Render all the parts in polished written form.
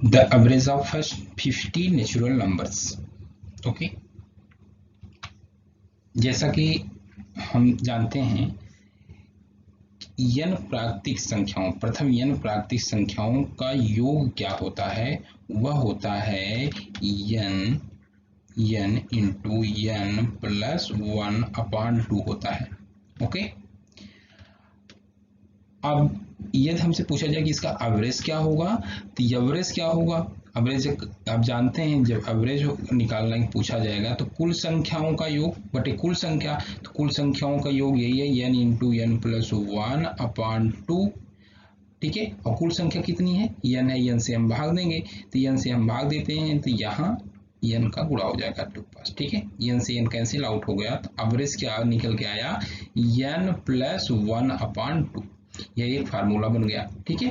The average of first 50 natural numbers. Okay, जैसा कि हम जानते हैं n प्राकृतिक संख्याओं, प्रथम n प्राकृतिक संख्याओं का योग क्या होता है, वह होता है n इंटू n प्लस 1/2 होता है। ओके, अब यदि हमसे पूछा जाए कि इसका एवरेज क्या होगा, तो एवरेज क्या होगा, एवरेज आप जानते हैं जब एवरेज निकालना पूछा जाएगा तो कुल संख्याओं का योग बटे कुल संख्या, तो कुल संख्याओं का योग यही है n इंटू n प्लस 1/2। ठीक है, और कुल संख्या कितनी है, n है, n से हम भाग देंगे, तो n से हम भाग देते हैं तो यहाँ n का गुणा हो जाएगा 2 पास। ठीक है, n से n कैंसिल आउट हो गया, तो एवरेज क्या निकल के आया n प्लस 1/2। यह एक फार्मूला बन गया। ठीक है,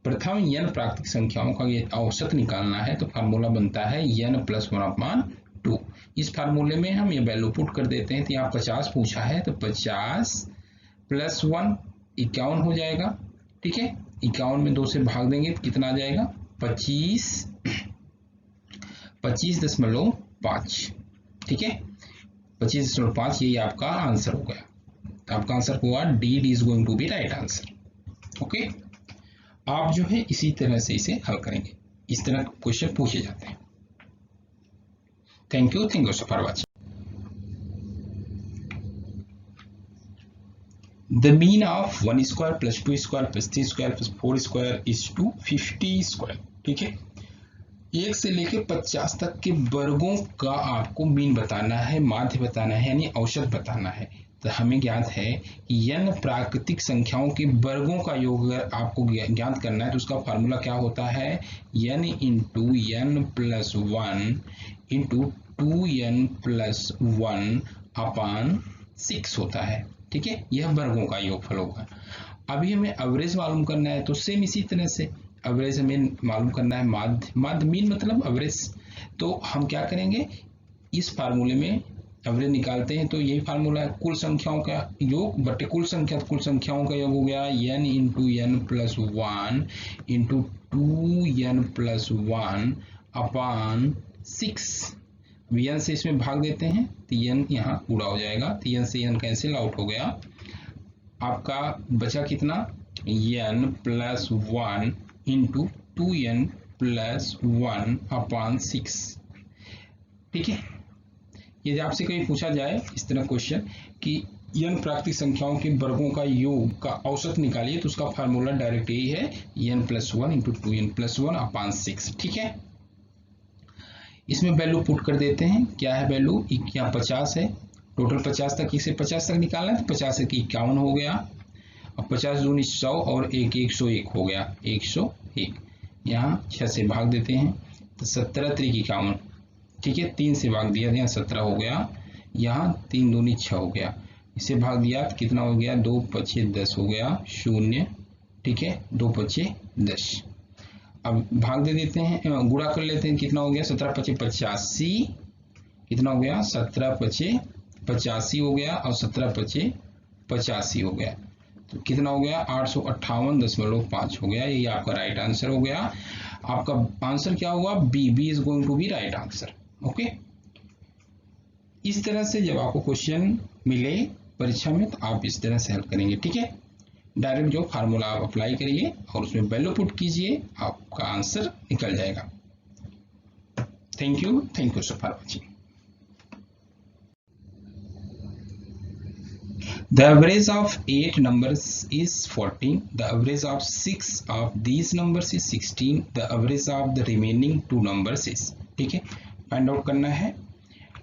प्रथम n प्राकृतिक संख्याओं का ये औसत निकालना है तो फार्मूला बनता है n प्लस 1/2। इस फार्मूले में हम ये वैल्यू पुट कर देते हैं, तो यहाँ 50 पूछा है तो 50 प्लस 1 51 हो जाएगा। ठीक है, 51 में 2 से भाग देंगे तो कितना आ जाएगा 25.5। ठीक है, 25.5 यही आपका आंसर हो गया। आपका आंसर हुआ D is going to be right answer. Okay, आप जो है इसी तरह से इसे हल करेंगे, इस तरह क्वेश्चन पूछे जाते हैं। Thank you for watching. The mean of 1 square plus 2 square plus 3 square plus 4 square is to 50 square। ठीक है, 1 से लेकर 50 तक के वर्गों का आपको मीन बताना है, माध्य बताना है, यानी औसत बताना है। तो हमें ज्ञात है कि n प्राकृतिक संख्याओं के वर्गों का योग अगर आपको ज्ञात करना है तो उसका फार्मूला क्या होता है, n into n plus 1 into 2n plus 1/6 होता है। ठीक है, यह वर्गों का योगफल होगा। अभी हमें एवरेज मालूम करना है, तो सेम इसी तरह से एवरेज हमें मालूम करना है, माध्य मीन मतलब एवरेज। तो हम क्या करेंगे, इस फार्मूले में एवरेज निकालते हैं, तो यही फार्मूला है, कुल संख्याओं का योग बटे कुल संख्या, तो कुल संख्याओं का योग हो गया n into n plus 1 into 2n plus 1/6। n से इसमें भाग देते हैं तो n यहाँ पूरा हो जाएगा, तो n से n कैंसिल आउट हो गया। आपका बचा कितना, n plus 1 into 2n plus 1/6। ठीक है, यदि आपसे कहीं पूछा जाए इस तरह क्वेश्चन कि n प्राकृतिक संख्याओं के वर्गों का योग का औसत निकालिए, तो उसका फार्मूला डायरेक्ट यही है n plus 1 into 2n plus 1/6। ठीक है, इसमें वैल्यू पुट कर देते हैं, क्या है वैल्यू, यहाँ 50 है, टोटल 50 तक, इसे 50 तक निकालना है, तो 50 की 51 हो गया, अब 50 दूनी 100 और 1 101 हो गया 101। यहाँ 6 से भाग देते हैं तो 17 3 51। ठीक है, 3 से भाग दिया, यहाँ 17 हो गया, यहाँ 3 दूनी 6 हो गया, इसे भाग दिया तो कितना हो गया, 2 5 10 हो गया 0। ठीक है, 2 5 10। अब भाग दे देते हैं, गुणा कर लेते हैं, कितना हो गया, 17 5 85, कितना हो गया 17 5 85 हो गया, और 17 5 85 हो गया, तो कितना हो गया 858.5 हो गया। यही आपका राइट आंसर हो गया। आपका आंसर क्या हुआ, B is going to be right answer. Okay, इस तरह से जब आपको क्वेश्चन मिले परीक्षा में तो आप इस तरह से हल करेंगे। ठीक है, डायरेक्ट जो फार्मूला आप अप्लाई करिए और उसमें वैल्यू पुट कीजिए, आपका आंसर निकल जाएगा। Thank you for watching. The average of 8 numbers is 14. The average of 6 of these numbers is 16. The average of the remaining 2 numbers is, ठीक है, फाइंड आउट करना है।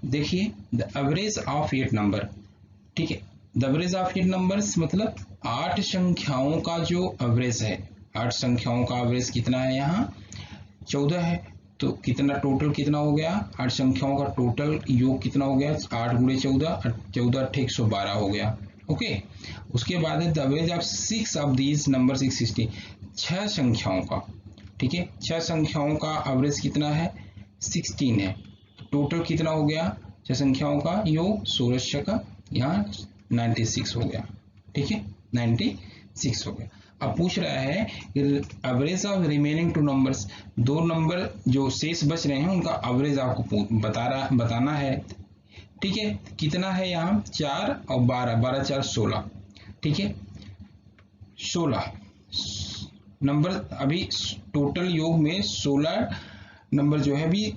देखिए, the average of 8 नंबर, ठीक है, the average of 8 numbers मतलब 8 संख्याओं का जो एवरेज है, 8 संख्याओं का एवरेज कितना है, यहाँ 14 है, तो कितना टोटल कितना हो गया, 8 संख्याओं का टोटल योग कितना हो गया, 8 गुणे 14, 14 8 112 हो गया। ओके, उसके बाद है the average of 6 of these number 16, 6 संख्याओं का, ठीक है, 6 संख्याओं का एवरेज कितना है 16 है, टोटल कितना हो गया 6 संख्याओं का योग 16 का यहाँ 96 हो गया। ठीक है, 96 हो गया। अब पूछ रहा है average of remaining two numbers, दो नंबर जो शेष बच रहे हैं उनका एवरेज आपको बताना है। ठीक है, कितना है यहाँ 4 और 12, 12 4 16। ठीक है, 16 नंबर अभी टोटल योग में 16 नंबर जो है अभी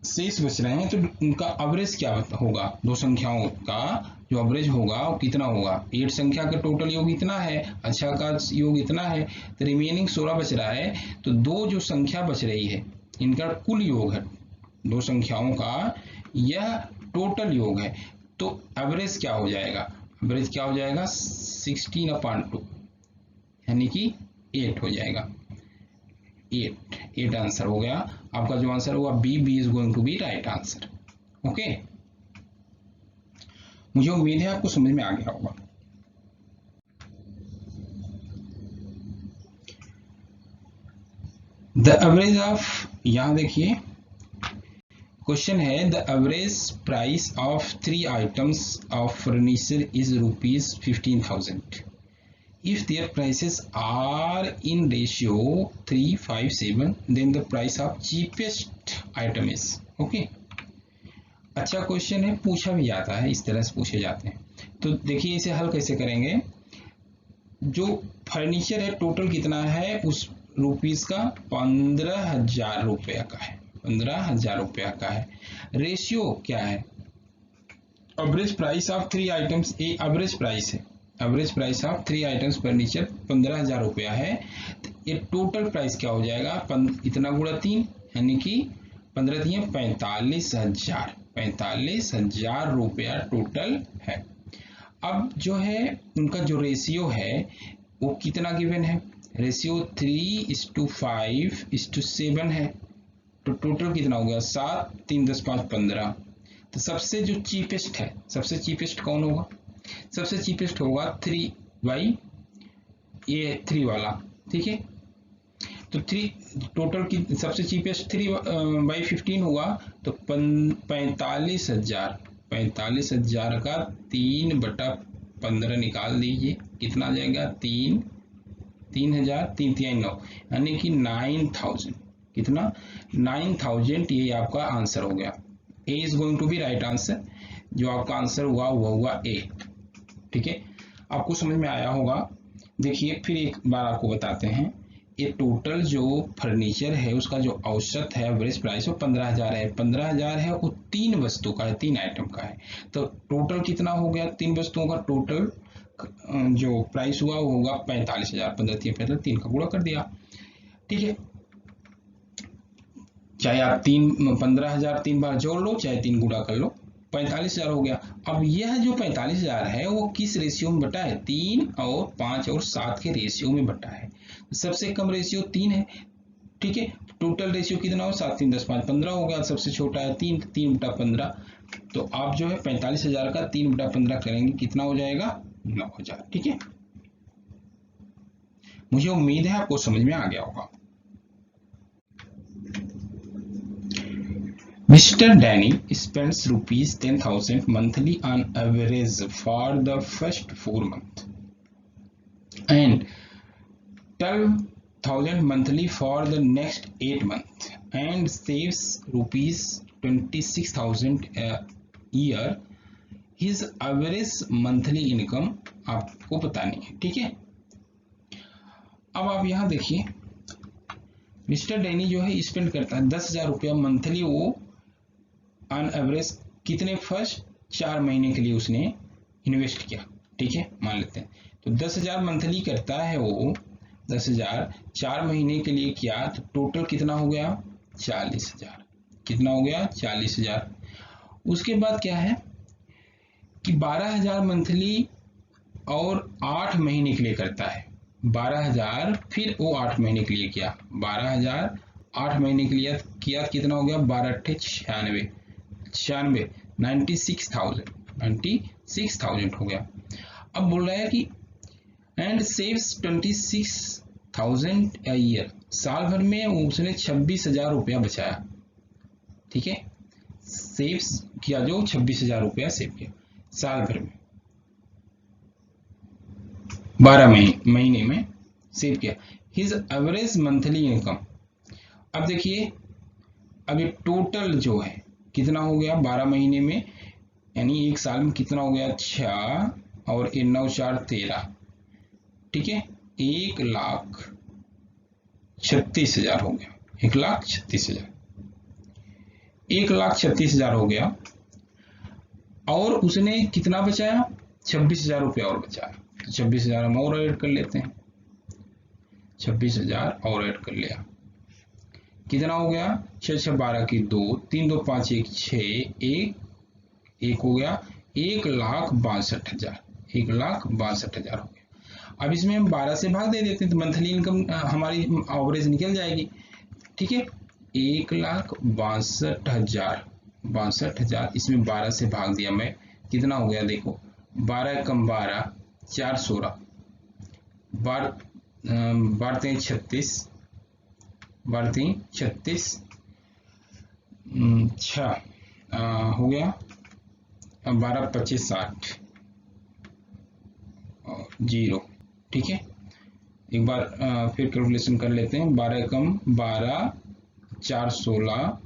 शेष बच रहे हैं, तो उनका एवरेज क्या होगा, दो संख्याओं का जो एवरेज होगा वो कितना होगा। 8 संख्या का टोटल योग इतना है, अच्छा का योग इतना है, तो रिमेनिंग 16 बच रहा है, तो दो जो संख्या बच रही है इनका कुल योग है, दो संख्याओं का यह टोटल योग है, तो एवरेज क्या हो जाएगा, एवरेज क्या हो जाएगा 16/2 यानी कि 8 हो जाएगा। 8 आंसर हो गया आपका, जो आंसर होगा B is going to be right answer. Okay, मुझे उम्मीद है आपको समझ में आ गया होगा। द एवरेज ऑफ, यहां देखिए क्वेश्चन है the average price of 3 items of furniture is ₹15,000 if their prices are in ratio 3:5:7 then the price of cheapest item is okay। अच्छा क्वेश्चन है, पूछा भी जाता है, इस तरह से पूछे जाते हैं। तो देखिए इसे हल कैसे करेंगे। जो फर्नीचर है टोटल कितना है उस रुपीस का 15,000 रुपया का है, 15,000 रुपया का है। रेशियो क्या है, एवरेज प्राइस ऑफ 3 आइटम्स, ये एवरेज प्राइस है, average price of 3 items furniture 15,000 रुपया है, तो ये टोटल प्राइस क्या हो जाएगा, इतना गुणा 3 यानी कि 15 3 45,000, 45,000 रुपया टोटल है। अब जो है उनका जो रेशियो है वो कितना गिवन है, रेशियो 3:5:7 है, तो टोटल कितना हो गया 7 3 10 5 15। तो सबसे जो चीपेस्ट है, सबसे चीपेस्ट कौन होगा, सबसे चीपेस्ट होगा 3 वाला। ठीक है, तो 3 टोटल की सबसे चीपेस्ट 3/15 हुआ, तो 45,000 का 3/15 निकाल दीजिए, कितना आ जाएगा 3,000 3 3 9 यानी कि 9,000, कितना 9,000, ये आपका आंसर हो गया। A is going to be right answer, जो आपका आंसर हुआ वो हुआ ए। ठीक है, आपको समझ में आया होगा। देखिए फिर एक बार आपको बताते हैं, ये टोटल जो फर्नीचर है उसका जो औसत है एवरेज प्राइस वो 15,000 है, 15,000 है वो 3 वस्तु का है, 3 आइटम का है, तो टोटल कितना हो गया, 3 वस्तुओं का टोटल जो प्राइस हुआ वो होगा 45,000, 15 3 45, 3 का गुणा कर दिया। ठीक है, चाहे आप 15,000 3 बार जोड़ लो, चाहे 3 गुणा कर लो, 45,000 हो गया। अब यह जो 45,000 है वो किस रेशियो में बटा है, 3 और 5 और 7 के रेशियो में बटा है। सबसे कम रेशियो 3 है। ठीक है, टोटल रेशियो कितना हो 7 3 10 5 15 हो गया, सबसे छोटा है 3, 3/15। तो आप जो है 45,000 का 3/15 करेंगे, कितना हो जाएगा 9,000। ठीक है, मुझे उम्मीद है आपको समझ में आ गया होगा। Mr. Danny spends ₹10,000 monthly on average for the first 4 months and 12,000 monthly for the next 8 months and saves ₹26,000 a year. His average monthly income आपको बतानी है। ठीक है, अब आप यहाँ देखिए, मिस्टर डैनी जो है स्पेंड करता है 10,000 रुपया मंथली, वो ऑन एवरेज कितने फर्स्ट 4 महीने के लिए उसने इन्वेस्ट किया। ठीक है, मान लेते हैं तो 10,000 मंथली करता है वो, 10,000 4 महीने के लिए किया, तो टोटल कितना हो गया 40,000, कितना हो गया 40,000। उसके बाद क्या है कि 12,000 मंथली और 8 महीने के लिए करता है, 12,000 फिर वो 8 महीने के लिए किया, 12,000 8 महीने के लिए किया, कितना हो गया 12 × 96, 96,000 हो गया। अब बोल रहा है कि एंड सेव्स 26,000 a year, साल भर में उसने 26,000 रुपया बचाया। ठीक है, सेव्स किया, जो 26,000 रुपया सेव किया साल भर में, 12 महीने में सेव किया। हिज एवरेज मंथली इनकम, अब देखिए अब ये टोटल जो है कितना हो गया 12 महीने में, यानी एक साल में कितना हो गया 6 और 9 4 13, ठीक है 1,36,000 हो गया, 1,36,000, 1,36,000 हो गया। और उसने कितना बचाया 26,000 रुपया और बचाया, तो 26,000 हम और ऐड कर लेते हैं, 26,000 और ऐड कर लिया, कितना हो गया 6 6 12 की 2, 3 2 5 1 6, 1 हो गया 1,62,000, 1,62,000 हो गया। अब इसमें हम 12 से भाग दे देते हैं तो मंथली इनकम हमारी एवरेज निकल जाएगी, ठीक है 1,62,000, इसमें 12 से भाग दिया मैं, कितना हो गया देखो 12 कम 12 4 16, 12 36, 6 हो गया 12 25 60 और 0, ठीक है एक बार फिर कैलकुलेशन कर लेते हैं, 12 कम 12 4 16,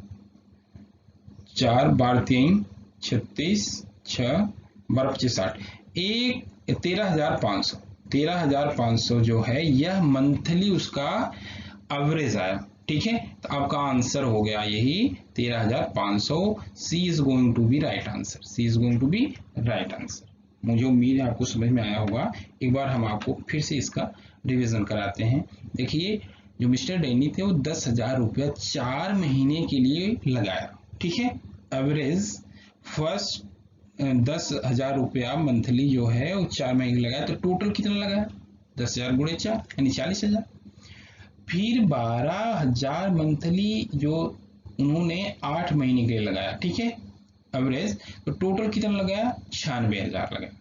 4 12 3 36, 6 12 25 60, 13,500 जो है यह मंथली उसका एवरेज आया, ठीक है तो आपका आंसर हो गया यही 13,500। C is going to be right answer, C is going to be right answer. मुझे उम्मीद है आपको समझ में आया होगा। एक बार हम आपको फिर से इसका रिवीजन कराते हैं। देखिए जो मिस्टर डैनी थे वो 10,000 रुपया 4 महीने के लिए लगाया, ठीक है एवरेज फर्स्ट 10,000 रुपया मंथली जो है वो 4 महीने लगाया, तो टोटल कितना लगाया 10,000 गुणे 4 यानी 40,000। फिर 12,000 मंथली जो उन्होंने 8 महीने के लिए लगाया, ठीक है एवरेज, तो टोटल कितना लगाया 96,000 लगाया,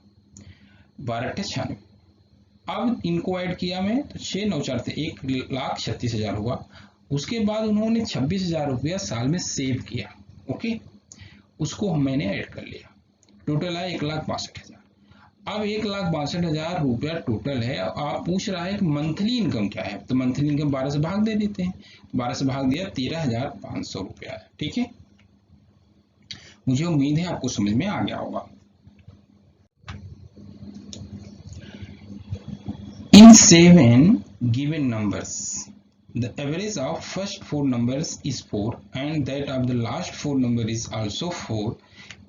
12 96। अब इनको ऐड किया मैं तो 6 9 4 थे 1,36,000 हुआ। उसके बाद उन्होंने 26,000 रुपया साल में सेव किया, ओके उसको मैंने ऐड कर लिया, टोटल है 1,62,000। अब 1,62,000 रुपया टोटल है। आप पूछ रहा है मंथली इनकम क्या है, तो मंथली इनकम 12 से भाग दे देते हैं, 12 से भाग दिया 13,500 रुपया है, ठीक है मुझे उम्मीद है आपको समझ में आ गया होगा। In 7 given numbers, the average of first 4 numbers is 4 and that of the last 4 number is also 4.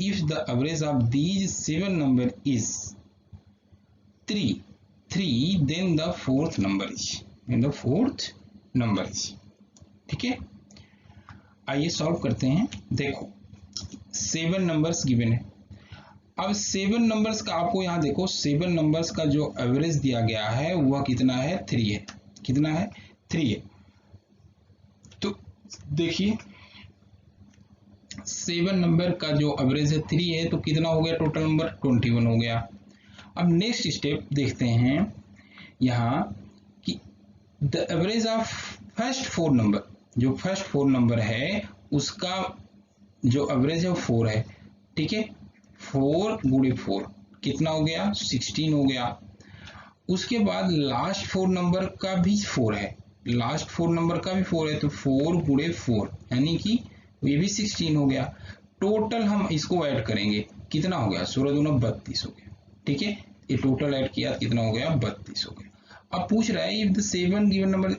If the average of these 7 number is 3, then the fourth number is, ठीक है आइए सॉल्व करते हैं। देखो 7 नंबर्स गिवन है। अब 7 numbers का आपको यहाँ देखो 7 नंबर्स का जो एवरेज दिया गया है वह कितना है 3 है, कितना है 3 है। तो देखिए 7 नंबर का जो एवरेज है 3 है, तो कितना हो गया टोटल नंबर 21 हो गया। अब नेक्स्ट स्टेप देखते हैं यहाँ कि the average of first 4 number, जो फर्स्ट 4 नंबर है उसका जो एवरेज है वो 4 है, ठीक है 4 गुणे 4 कितना हो गया 16 हो गया। उसके बाद लास्ट 4 नंबर का भी 4 है, लास्ट 4 नंबर का भी 4 है, तो 4 गुणे 4 यानी कि ये भी 16 हो गया। टोटल हम इसको ऐड करेंगे कितना हो गया 16 दूना 32 हो गया, ठीक है ये टोटल ऐड किया कितना हो गया 32 हो गया। अब पूछ रहा है if the 7 given number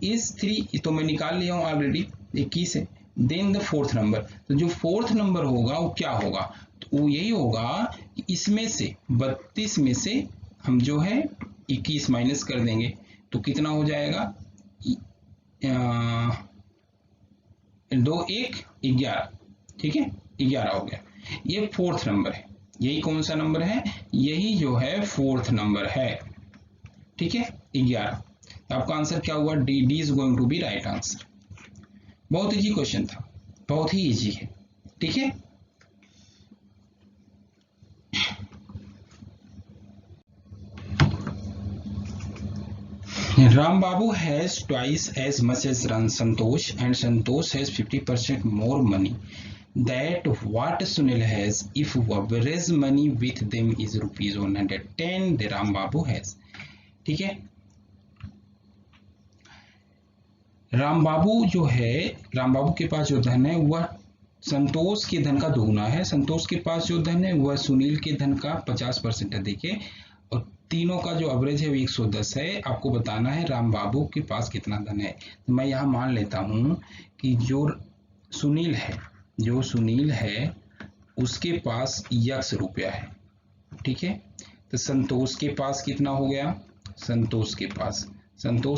is 3, तो मैं निकाल लिया हूँ ऑलरेडी 21 है। देन द फोर्थ नंबर, तो जो फोर्थ नंबर होगा वो क्या होगा, तो वो यही होगा कि इसमें से 32 में से हम जो है 21 माइनस कर देंगे, तो कितना हो जाएगा 2 1 11, ठीक है 11 हो गया। ये फोर्थ नंबर है, यही कौन सा नंबर है, यही जो है फोर्थ नंबर है, ठीक है 11। तो आपका आंसर क्या हुआ D is going to be right answer. बहुत इजी क्वेश्चन था, बहुत ही इजी है, ठीक है। Ram Babu has twice as much as Santosh and Santosh has 50% more money that what Sunil has if average money with them is rupees 110 the Ram Babu has, ठीक है राम बाबू जो है, राम बाबू के पास जो धन है वह संतोष के धन का दुगुना है। संतोष के पास जो धन है वह सुनील के धन का 50% अधिक है और तीनों का जो एवरेज है वो 110 है। आपको बताना है राम बाबू के पास कितना धन है। तो मैं यहाँ मान लेता हूँ कि जो सुनील है उसके पास x रुपया है, ठीक है। तो संतोष के पास कितना हो गया, संतोष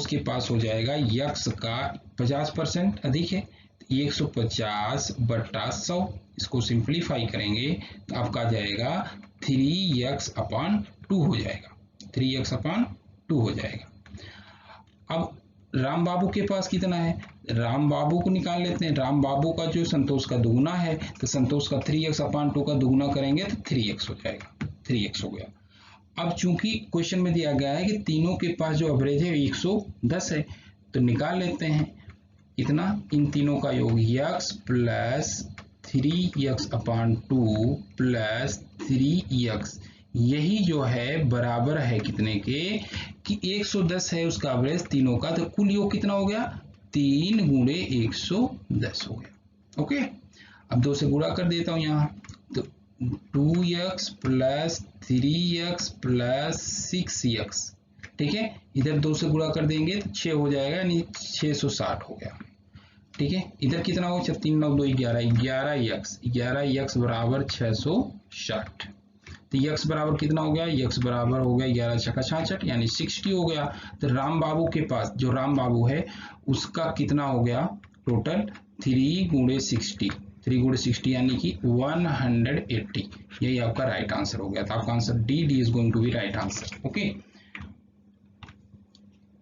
के पास हो जाएगा x का 50% अधिक है, 150 बटा 100, इसको सिंप्लीफाई करेंगे तो आपका आ जाएगा 3x/2 हो जाएगा, 3x/2 हो जाएगा। अब राम बाबू के पास कितना है, राम बाबू को निकाल लेते हैं। राम बाबू का जो संतोष का दुगुना है तो संतोष का 3x/2 का दुगुना करेंगे तो 3x हो जाएगा, 3x हो गया। अब चूंकि क्वेश्चन में दिया गया है कि तीनों के पास जो एवरेज है 110 है तो निकाल लेते हैं कितना, इन तीनों का योग x plus 3x/2 plus 3x, यही जो है बराबर है कितने के कि 110 है उसका एवरेज तीनों का, तो कुल योग कितना हो गया 3 गुणे 110 हो गया। ओके, अब 2 से गुणा कर देता हूं यहाँ, तो 2x plus 3x plus 6x, ठीक है। इधर 2 से गुणा कर देंगे तो 6 हो जाएगा, यानी 660 हो गया, ठीक है। इधर कितना हो, 3 9 2 11, 11x बराबर 660। तो x बराबर कितना हो गया, x बराबर हो गया 11 छक्का 66 यानी 60 हो गया। तो राम बाबू के पास जो राम बाबू है उसका कितना हो गया टोटल 3 गुणे 60 यानी कि 180, यही आपका राइट आंसर हो गया। तो आपका answer D is going to be right answer. Okay,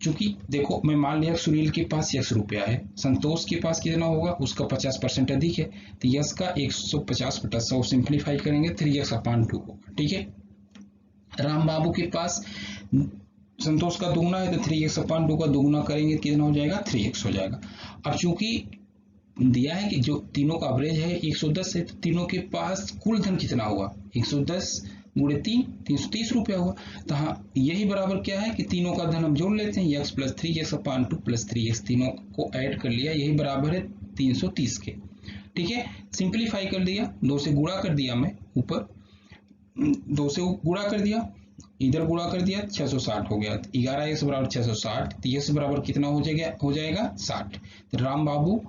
चूंकि देखो मैं मान लिया सुनील के पास x रुपया है, संतोष के पास कितना होगा उसका 50% अधिक है, तो यश का 150 बटा 100 सिंप्लीफाई करेंगे 3x/2 होगा, ठीक है। राम बाबू के पास संतोष का दुगुना है तो 3x/2 का दुगुना करेंगे कितना हो जाएगा 3x हो जाएगा। अब चूंकि दिया है कि जो तीनों का एवरेज है 110 है तो तीनों के पास कुल धन कितना हुआ 110 गुणे 3 330 रुपया हुआ। तो हाँ यही बराबर क्या है कि तीनों का धन हम जोड़ लेते हैं, x plus 3x/2 plus 3x, तीनों को ऐड कर लिया, यही बराबर है 330 के, ठीक है। सिंप्लीफाई कर दिया, 2 से गुणा कर दिया, मैं ऊपर 2 से गुणा कर दिया, इधर गुणा कर दिया, 660 हो गया। 11x बराबर 660, तो x बराबर कितना हो जाएगा 60। तो राम बाबू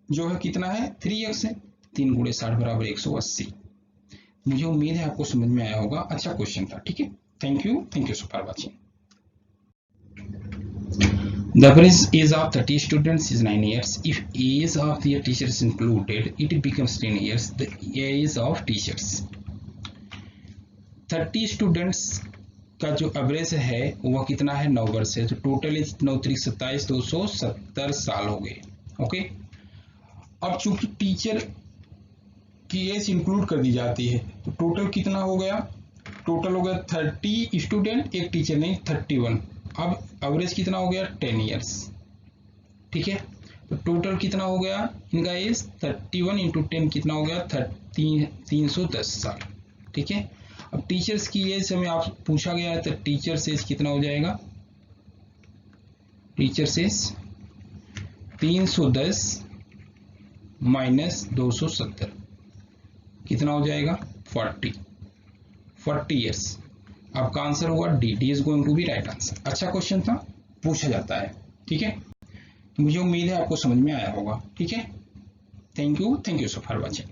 जो है कितना है 3x है, 3 गुणे 60 बराबर 180। मुझे उम्मीद है आपको समझ में आया होगा, अच्छा क्वेश्चन था, ठीक है। Thank you so for watching. The average age of 30 students is 9 years. If age of their teachers is included, it becomes 10 years. The age of teachers 30 students का जो एवरेज है वह कितना है 9 वर्ष है, तो टोटल एज 9 3 27 270 साल हो गए। ओके, अब चूंकि टीचर की एज इंक्लूड कर दी जाती है तो टोटल कितना हो गया, टोटल हो गया 30 स्टूडेंट, एक टीचर नहीं 31। अब एवरेज कितना हो गया 10 इयर्स, ठीक है। तो टोटल कितना हो गया इनका एज 31 इंटू 10 कितना हो गया 310 साल, ठीक है। अब टीचर्स की एज हमें आप पूछा गया है तो टीचर्स एज कितना हो जाएगा, टीचर्स एज 310 माइनस 270 कितना हो जाएगा 40 इयर्स। आपका आंसर होगा D is going to be right answer. अच्छा क्वेश्चन था, पूछा जाता है, ठीक है। तो मुझे उम्मीद है आपको समझ में आया होगा, ठीक है। Thank you so for watching.